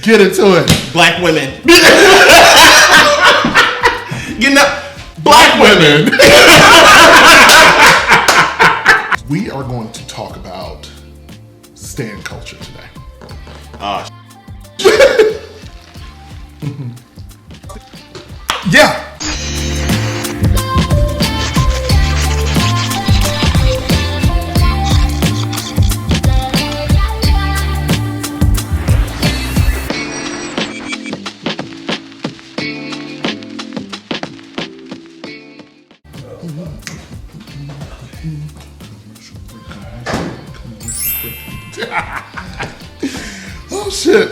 Get into it. Black women. You know, black women. We are going to talk about stan culture today. Yeah. Oh shit.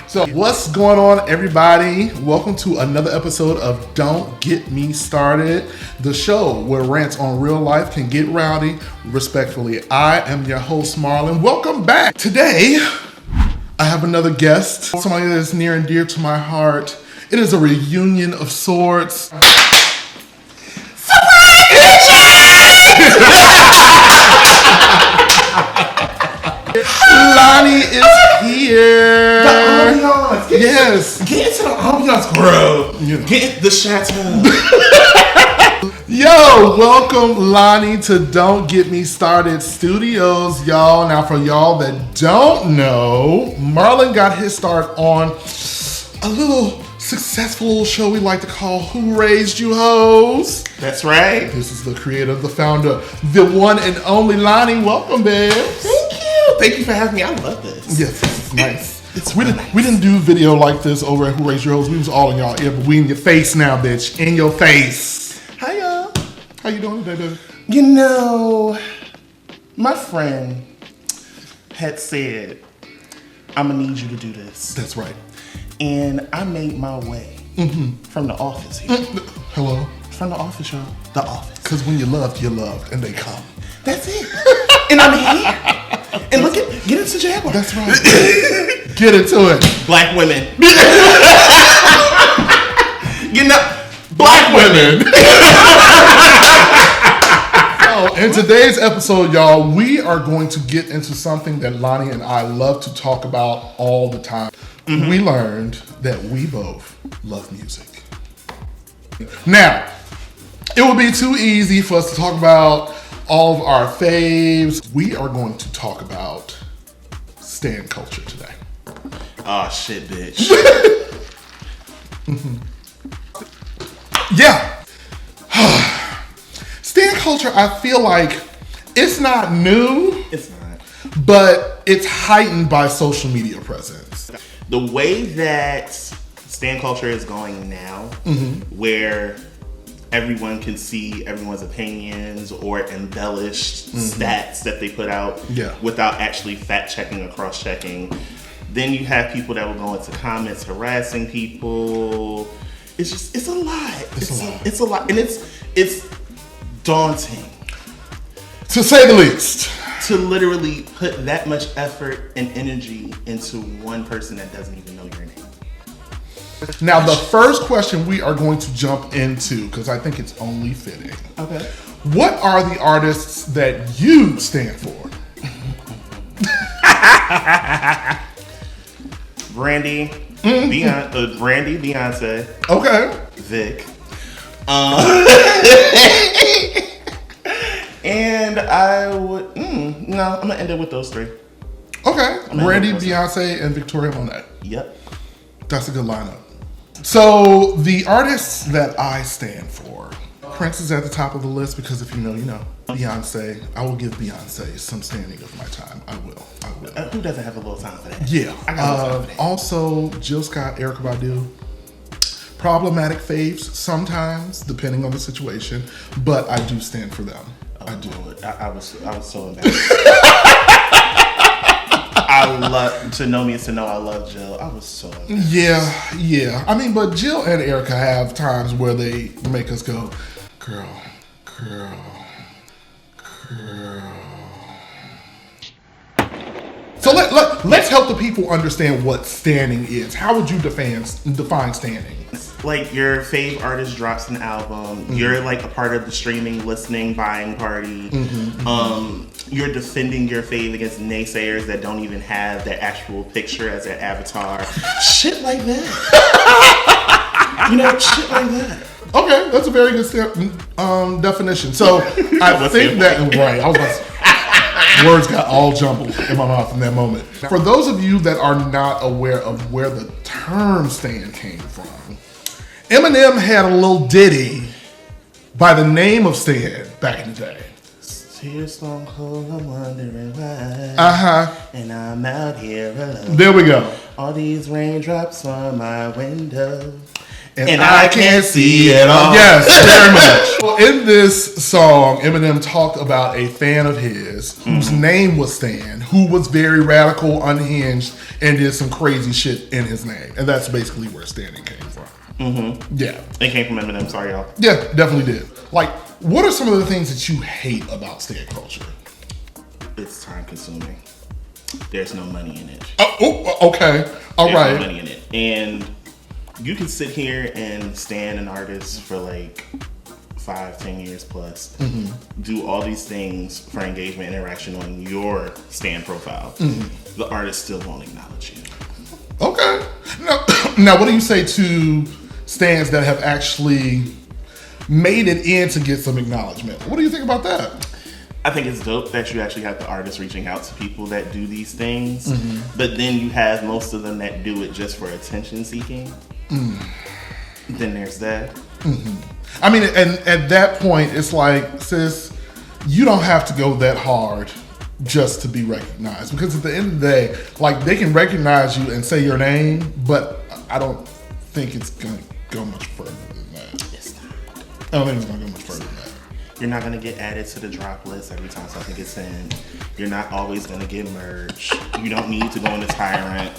So what's going on, everybody? Welcome to another episode of Don't Get Me Started, the show where rants on real life can get rowdy. Respectfully, I am your host, Marlin. Welcome back. Today, I have another guest, somebody that is near and dear to my heart. It is a reunion of sorts. Lonnie is here. The ambiance. Yes. Get into the ambiance, bro. You know. Get the chateau. Yo, welcome Lonnie to Don't Get Me Started Studios, y'all. Now, for y'all that don't know, Marlin got his start on a little successful show we like to call Who Raised You Hoes? That's right. This is the creator, the founder, the one and only Lonnie. Welcome, babe. Thank you. Thank you for having me. I love this. Yes, this is nice. It's we didn't do video like this over at Who Raised Your Hoes. We was all in y'all ear, but we in your face now, bitch. In your face. Hi, y'all. How you doing today, baby? You know, my friend had said, I'm going to need you to do this. That's right. And I made my way from the office here. Hello? From the office, y'all. The office. Because when you're loved, and they come. That's it. And I'm here. And look at, get into Jaguar. That's right. Get into it. Black women. You know, black women. So, in today's episode, y'all, we are going to get into something that Lonnie and I love to talk about all the time. We learned that we both love music. Now, it would be too easy for us to talk about all of our faves. We are going to talk about stan culture today. Oh, shit, bitch. Yeah. Stan culture, I feel like it's not new. It's not. But it's heightened by social media presence. The way that stan culture is going now, where everyone can see everyone's opinions or embellished stats that they put out without actually fact checking or cross checking. Then you have people that will go into comments harassing people. It's a lot. It's a lot. And it's daunting. To say the least. To literally put that much effort and energy into one person that doesn't even know your name. Now, the first question we are going to jump into, because I think it's only fitting. Okay. What are the artists that you stand for? Brandy, Brandy, Beyonce. Okay. Vic. And I would, no, I'm gonna end it with those three. Okay. Brandy, Beyonce, and Victoria Monet. Yep. That's a good lineup. So, the artists that I stand for, Prince is at the top of the list because if you know, you know. Beyonce, I will give Beyonce some standing of my time. I will. Who doesn't have a little time for that? Yeah. I got a little time for that. Also, Jill Scott, Erykah Badu. Problematic faves sometimes, depending on the situation, but I do stand for them. I do. I was so embarrassed. I love, to know me is to know I love Jill. I was so embarrassed. Yeah. I mean, but Jill and Erykah have times where they make us go, girl. So let's help the people understand what standing is. How would you define standing? Like your fave artist drops an album, you're like a part of the streaming, listening, buying party. you're defending your fave against naysayers that don't even have that actual picture as their avatar. Shit like that. Shit like that. Okay, that's a very good definition. So I think that right. I was about to, words got all jumbled in my mouth in that moment. For those of you that are not aware of where the term stan came from, Eminem had a little ditty by the name of Stan back in the day. Tears stone cold, I'm wondering why. And I'm out here alone. There we go. All these raindrops on my window. And I can't see it all. Yes, very much. Well, in this song, Eminem talked about a fan of his whose name was Stan, who was very radical, unhinged, and did some crazy shit in his name. And that's basically where Stanning came from. Yeah. It came from Eminem, sorry y'all. Yeah, definitely did. Like, what are some of the things that you hate about Stan culture? It's time consuming. There's no money in it. Okay. All right. There's no money in it. And you can sit here and stan an artist for like 5-10 years plus, do all these things for engagement, interaction on your stan profile. The artist still won't acknowledge you. Okay. Now, what do you say to stans that have actually made it in to get some acknowledgement? What do you think about that? I think it's dope that you actually have the artists reaching out to people that do these things, but then you have most of them that do it just for attention seeking. Then there's that. I mean, and at that point, it's like, sis, you don't have to go that hard just to be recognized. Because at the end of the day, like, they can recognize you and say your name, but I don't think it's going to go much further than that. It's not. I don't think it's going to go much further than that. You're not going to get added to the drop list every time something gets in. You're not always going to get merged. You don't need to go on the tyrant.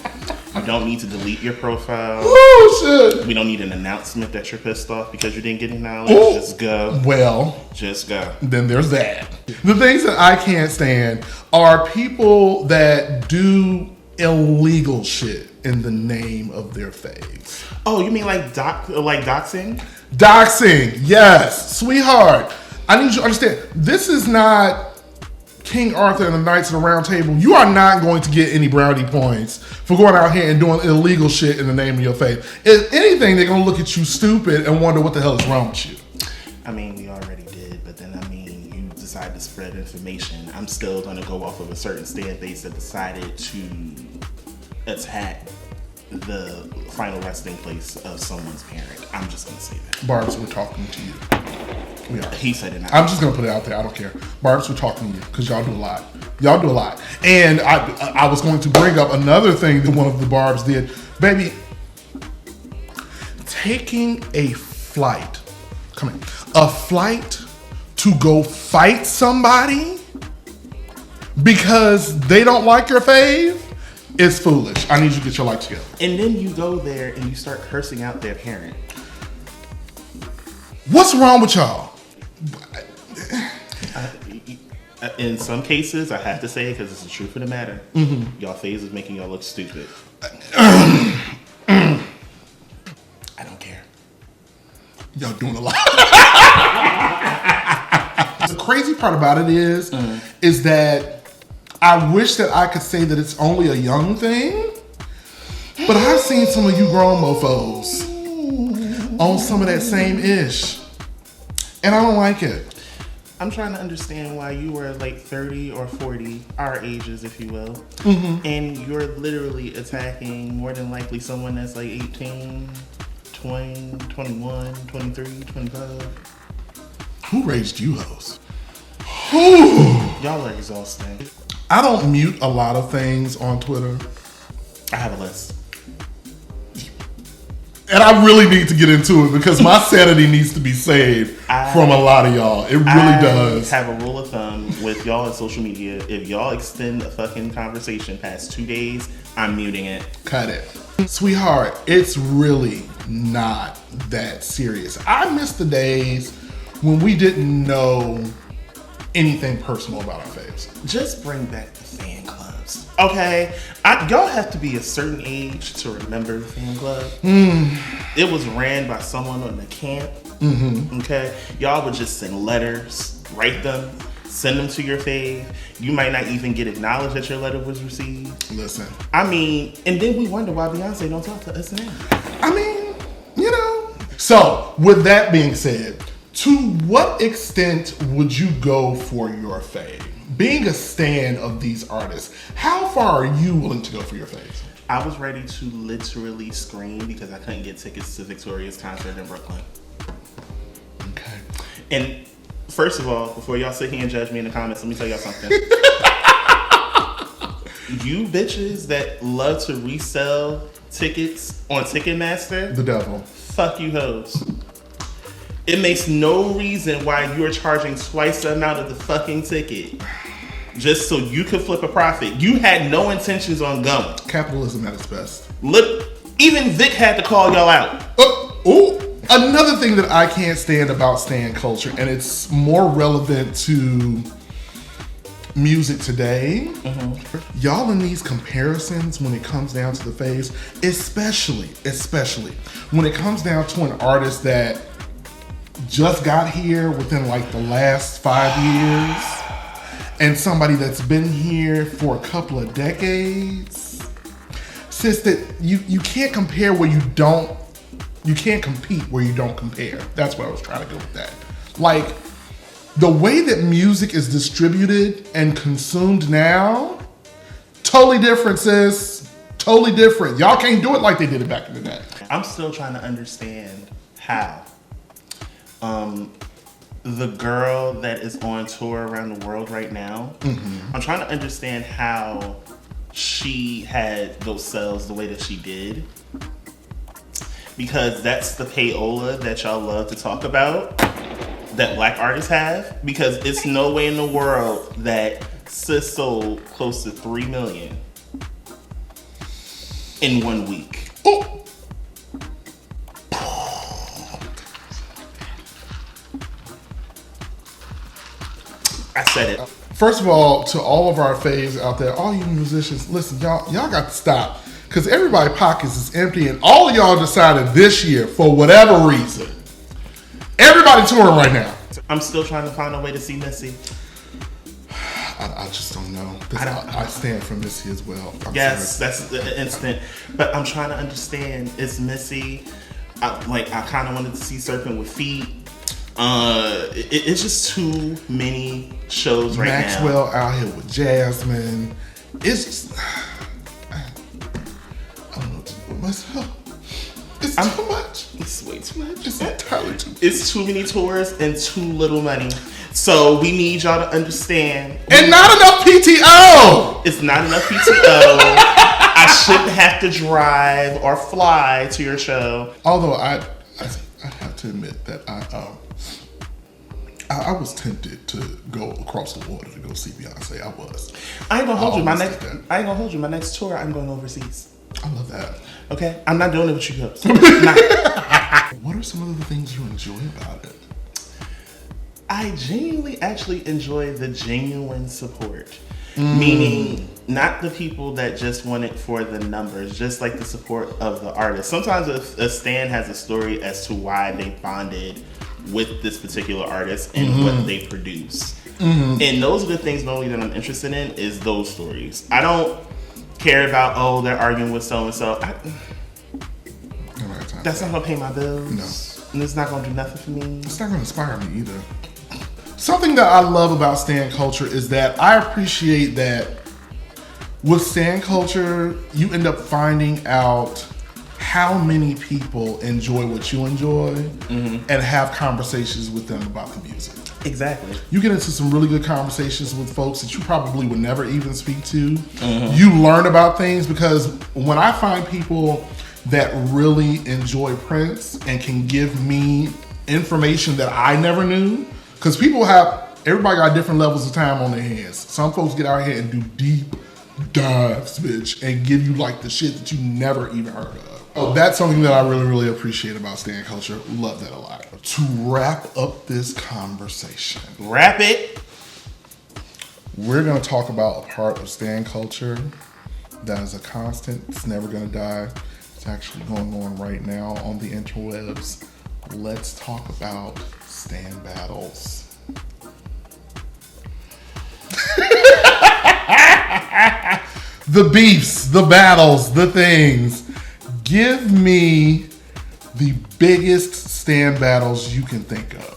You don't need to delete your profile. Oh, shit. We don't need an announcement that you're pissed off because you didn't get acknowledged. Just go. Well, just go. Then there's that. The things that I can't stand are people that do illegal shit in the name of their faves. Oh, you mean like doxing? Doxing, yes. Sweetheart, I need you to understand, this is not King Arthur and the Knights of the Round Table. You are not going to get any brownie points for going out here and doing illegal shit in the name of your faith. If anything, they're going to look at you stupid and wonder what the hell is wrong with you. I mean, we already did, but then, I mean, you decide to spread information. I'm still going to go off of a certain stand base that decided to attack the final resting place of someone's parent. I'm just going to say that. Barbz, we're talking to you. We are. He said it. I'm just gonna put it out there. I don't care. Barbz, we're talking to you because y'all do a lot. Y'all do a lot. And I was going to bring up another thing that one of the Barbz did. Baby, taking a flight to go fight somebody because they don't like your fave is foolish. I need you to get your life together. And then you go there and you start cursing out their parent. What's wrong with y'all? In some cases, I have to say, because it's the truth of the matter, y'all phase is making y'all look stupid. I don't care. Y'all doing a lot. The crazy part about it is that I wish that I could say that it's only a young thing, but I've seen some of you grown mofos on some of that same ish, and I don't like it. I'm trying to understand why you were like 30 or 40, our ages, if you will, and you're literally attacking more than likely someone that's like 18, 20, 21, 23, 25. Who raised you hoes? Y'all are exhausting. I don't mute a lot of things on Twitter. I have a list. And I really need to get into it because my sanity needs to be saved from a lot of y'all. It really does. I have a rule of thumb with y'all on social media. If y'all extend a fucking conversation past 2 days, I'm muting it. Cut it. Sweetheart, it's really not that serious. I miss the days when we didn't know anything personal about our faves. Just bring back the fan clubs. Okay? Y'all have to be a certain age to remember the fan club. It was ran by someone on the camp. Okay? Y'all would just send letters, write them, send them to your fave. You might not even get acknowledged that your letter was received. Listen. I mean, and then we wonder why Beyonce don't talk to us now. I mean, you know. So, with that being said, to what extent would you go for your fave? Being a stan of these artists, how far are you willing to go for your faves? I was ready to literally scream because I couldn't get tickets to Victoria's concert in Brooklyn. Okay. And first of all, before y'all sit here and judge me in the comments, let me tell y'all something. You bitches that love to resell tickets on Ticketmaster, The devil. fuck you hoes. It makes no reason why you're charging twice the amount of the fucking ticket just so you could flip a profit. You had no intentions on going. Capitalism at its best. Look, even Vic had to call y'all out. Another thing that I can't stand about stan culture, and it's more relevant to music today, y'all in these comparisons when it comes down to the faves, especially when it comes down to an artist that just got here within like the last 5 years and somebody that's been here for a couple of decades. Sis, that you can't compare where you can't compete where you don't compare. That's where I was trying to go with that. Like, the way that music is distributed and consumed now, totally different, sis. Totally different. Y'all can't do it like they did it back in the day. I'm still trying to understand how the girl that is on tour around the world right now, I'm trying to understand how she had those sales the way that she did. Because that's the payola that y'all love to talk about, that black artists have. Because it's no way in the world that sis sold close to 3 million in 1 week. Oh. I said it. First of all, to all of our faves out there, all you musicians, listen, y'all got to stop. Because everybody's pockets is empty, and all of y'all decided this year, for whatever reason, everybody touring right now. I'm still trying to find a way to see Missy. I just don't know. I stand for Missy as well. Yes, that's the instant. But I'm trying to understand. It's Missy. I kind of wanted to see Surfing with Feet. It's just too many shows right now. Maxwell out here with Jasmine. It's just, I don't know what to do with myself. It's too much. It's way too much. It's entirely too much. It's too many tours and too little money. So we need y'all to understand. And not enough PTO. It's not enough PTO. I shouldn't have to drive or fly to your show. Although I have to admit that I was tempted to go across the water to go see Beyonce. I was. I ain't gonna hold you. My next tour, I'm going overseas. I love that. Okay, I'm not doing it with you guys. What are some of the things you enjoy about it? I genuinely actually enjoy the genuine support. Meaning, not the people that just want it for the numbers, just like the support of the artist. Sometimes a stan has a story as to why they bonded with this particular artist and what they produce. And those are the things normally that I'm interested in, is those stories. I don't care about, they're arguing with so-and-so. That's not gonna pay my bills. No. And it's not gonna do nothing for me. It's not gonna inspire me either. Something that I love about stan culture is that I appreciate that with stan culture, you end up finding out how many people enjoy what you enjoy and have conversations with them about the music. Exactly. You get into some really good conversations with folks that you probably would never even speak to. You learn about things, because when I find people that really enjoy Prince and can give me information that I never knew, because everybody got different levels of time on their hands. Some folks get out here and do deep dives, bitch, and give you like the shit that you never even heard of. Oh, that's something that I really, really appreciate about stan culture. Love that a lot. To wrap up this conversation. Wrap it. We're going to talk about a part of stan culture that is a constant. It's never going to die. It's actually going on right now on the interwebs. Let's talk about stan battles. the beefs, the battles, the things. Give me the biggest stand battles you can think of.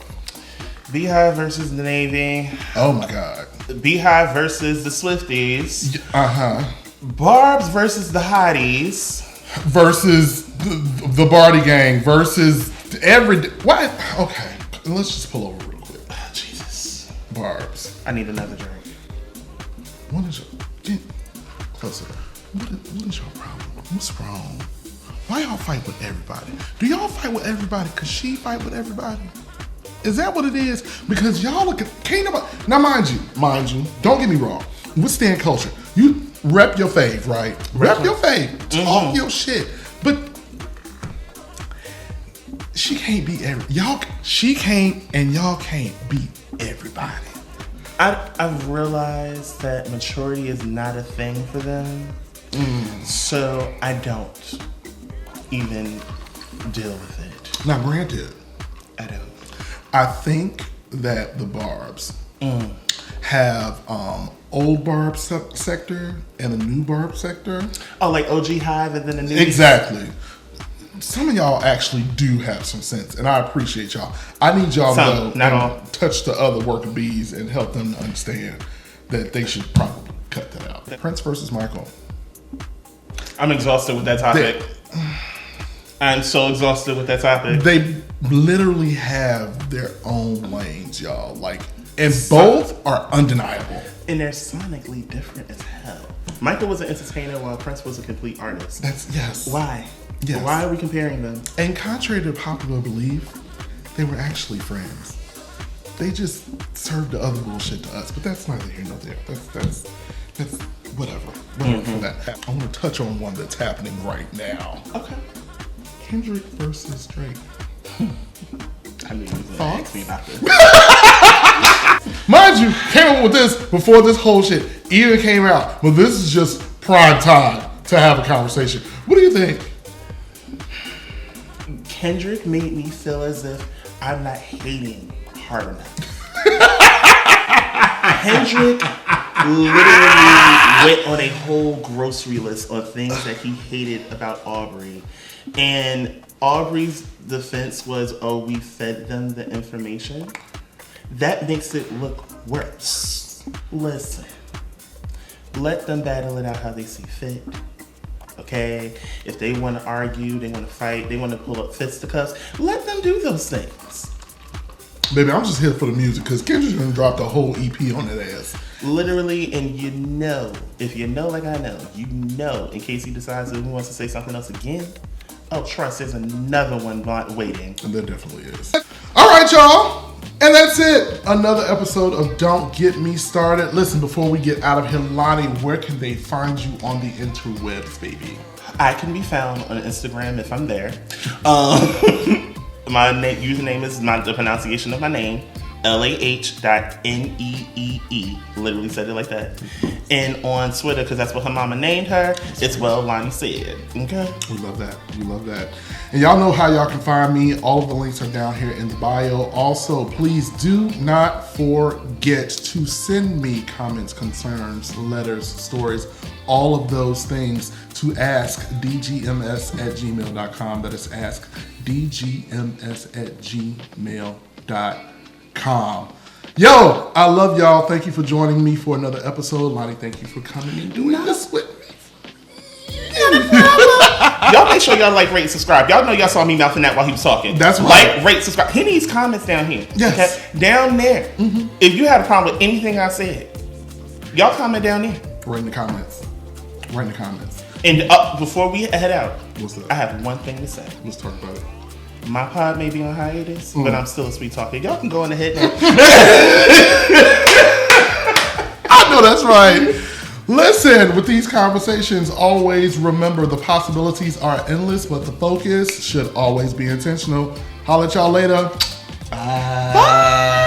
Beehive versus the Navy. Oh my God. Beehive versus the Swifties. Uh-huh. Barbz versus the Hotties. Versus the Barty Gang. Versus what? Okay. Let's just pull over real quick. Oh, Jesus. Barbz. I need another drink. What is your... Get closer. What is your problem? What's wrong? Why y'all fight with everybody? Do y'all fight with everybody because she fight with everybody? Is that what it is? Because y'all look at... Can't nobody... Now, mind you, don't get me wrong. With stand culture, you rep your fave, right? Rep your fave. Talk your shit. But she can't beat she can't, and y'all can't beat everybody. I've realized that maturity is not a thing for them. So I don't even deal with it. Now, granted, I don't. I think that the Barbz have old Barbz sector and a new Barbz sector. Oh, like OG Hive and then a new. Exactly. Some of y'all actually do have some sense, and I appreciate y'all. I need y'all to go touch the other worker bees and help them to understand that they should probably cut that out. Prince versus Michael. I'm exhausted with that topic. I'm so exhausted with that topic. They literally have their own lanes, y'all. And both are undeniable. And they're sonically different as hell. Michael was an entertainer while Prince was a complete artist. Yes. Why? Yes. Why are we comparing them? And contrary to popular belief, they were actually friends. They just served the other bullshit to us, but that's neither here nor there. That's whatever. For that. I want to touch on one that's happening right now. Okay. Kendrick versus Drake. I knew you was gonna ask me about this. Mind you, came up with this before this whole shit even came out, but this is just prime time to have a conversation. What do you think? Kendrick made me feel as if I'm not hating hard enough. Kendrick literally went on a whole grocery list of things that he hated about Aubrey. And Aubrey's defense was, oh, we fed them the information. That makes it look worse. Listen, let them battle it out how they see fit. Okay? If they want to argue, they want to fight, they want to pull up fisticuffs, let them do those things. Baby, I'm just here for the music because Kendrick's gonna drop the whole EP on that ass. Literally, and you know, if you know like I know, you know, in case he decides that he wants to say something else again, oh, trust, there's another one waiting. And there definitely is. All right, y'all. And that's it. Another episode of Don't Get Me Started. Listen, before we get out of here, Lonnie, where can they find you on the interwebs, baby? I can be found on Instagram if I'm there. My username is the pronunciation of my name, LAH.NEEE. Literally said it like that. And on Twitter, because that's what her mama named her, it's well Lonnie said. Okay? We love that. We love that. And y'all know how y'all can find me. All of the links are down here in the bio. Also, please do not forget to send me comments, concerns, letters, stories, all of those things to askdgms@gmail.com. That is askdgms@gmail.com. Yo, I love y'all. Thank you for joining me for another episode. Lonnie, thank you for coming and doing this with me. Y'all make sure y'all like, rate, and subscribe. Y'all know y'all saw me mouthing that while he was talking. That's right. Like, rate, subscribe. He needs comments down here. Yes. Okay? Down there. If you had a problem with anything I said, y'all comment down there. Write in the comments. Write in the comments. And before we head out, What's that? I have one thing to say. Let's talk about it. My pod may be on hiatus, but I'm still a sweet talker. Y'all can go on ahead now. I know that's right. Listen, with these conversations, always remember the possibilities are endless, but the focus should always be intentional. Holla at y'all later. Bye.